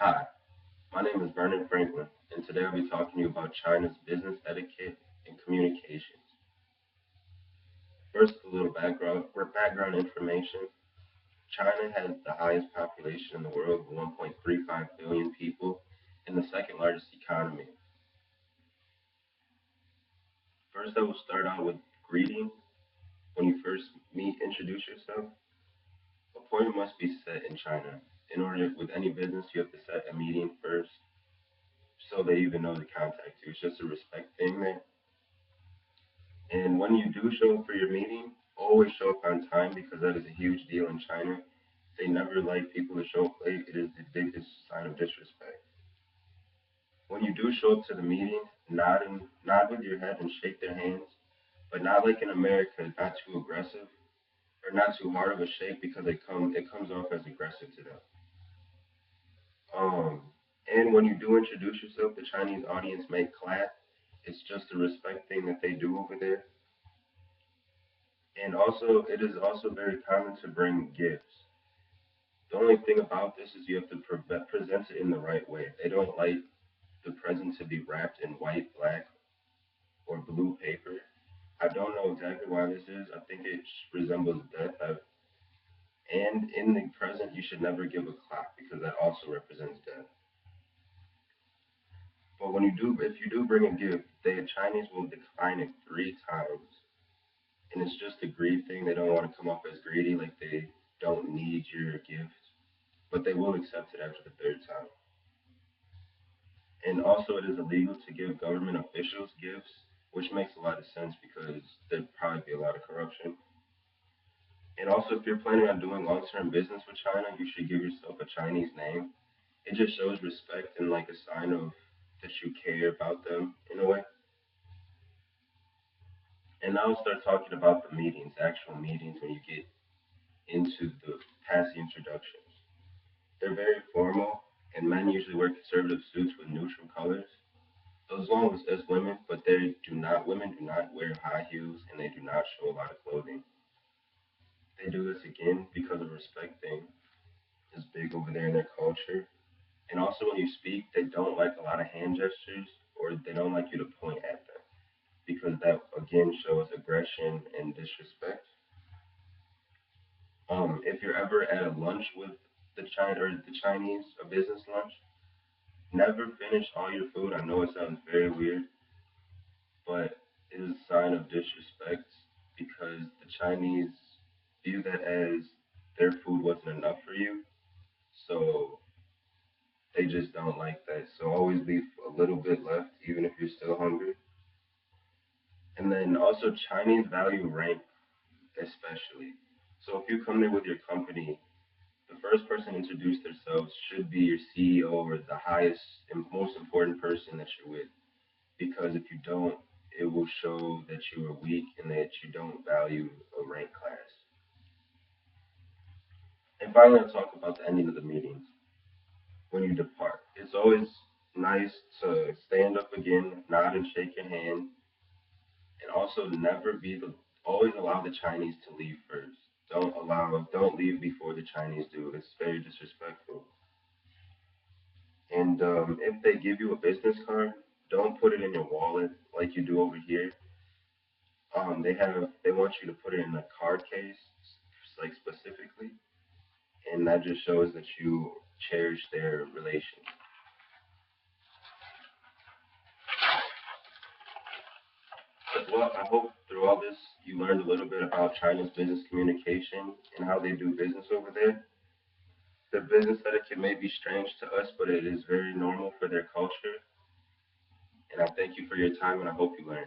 Hi, my name is Vernon Franklin, and today I'll be talking to you about China's business etiquette and communications. First, a little background information. China has the highest population in the world, with 1.35 billion people, and the second largest economy. First, I will start out with greeting. When you first meet, introduce yourself. Appointment must be set in China. In order, with any business, you have to set a meeting first, so they even know to contact you. It's just a respect thing there. And when you do show up for your meeting, always show up on time because that is a huge deal in China. They never like people to show up late. It is the biggest sign of disrespect. When you do show up to the meeting, nod with your head and shake their hands, but not like in America, not too aggressive or not too hard of a shake because it comes off as aggressive to them. Um, and when you do introduce yourself, the Chinese audience may clap. It's just a respect thing that they do over there. And also, it is also very common to bring gifts. The only thing about this is you have to present it in the right way. They don't like the present to be wrapped in white, black, or blue paper. I don't know exactly why this is. I think it resembles death. And in the present, you should never give a clock because that also represents death. But if you do bring a gift, the Chinese will decline it 3 times, and it's just a greed thing. They don't want to come off as greedy, like they don't need your gift, but they will accept it after the 3rd time. And also, it is illegal to give government officials gifts, which makes a lot of sense because there'd probably be a lot of corruption. And also, if you're planning on doing long-term business with China, you should give yourself a Chinese name. It just shows respect and like a sign of that you care about them in a way. And now I'll start talking about the meetings, actual meetings when you get into the past the introductions. They're very formal, and men usually wear conservative suits with neutral colors. As long as women, but women do not wear high heels and they do not show a lot of clothing. They do this again because of respect thing is big over there in their culture. And also when you speak, they don't like a lot of hand gestures or they don't like you to point at them because that again shows aggression and disrespect. If you're ever at a lunch with the Chinese, a business lunch, never finish all your food. I know it sounds very weird, but it is a sign of disrespect because the Chinese view that as their food wasn't enough for you, so they just don't like that. So always leave a little bit left, even if you're still hungry. And then also Chinese value rank especially. So if you come there with your company, the first person to introduce themselves should be your CEO or the highest and most important person that you're with. Because if you don't, it will show that you are weak and that you don't value a rank class. And finally, I'll talk about the ending of the meetings when you depart. It's always nice to stand up again, nod and shake your hand, and also always allow the Chinese to leave first. Don't leave before the Chinese do. It's very disrespectful. And if they give you a business card, don't put it in your wallet like you do over here. They want you to put it in a card case, like specifically, and that just shows that you cherish their relation. Well, I hope through all this you learned a little bit about China's business communication and how they do business over there. Their business etiquette may be strange to us, but it is very normal for their culture. And I thank you for your time, and I hope you learned.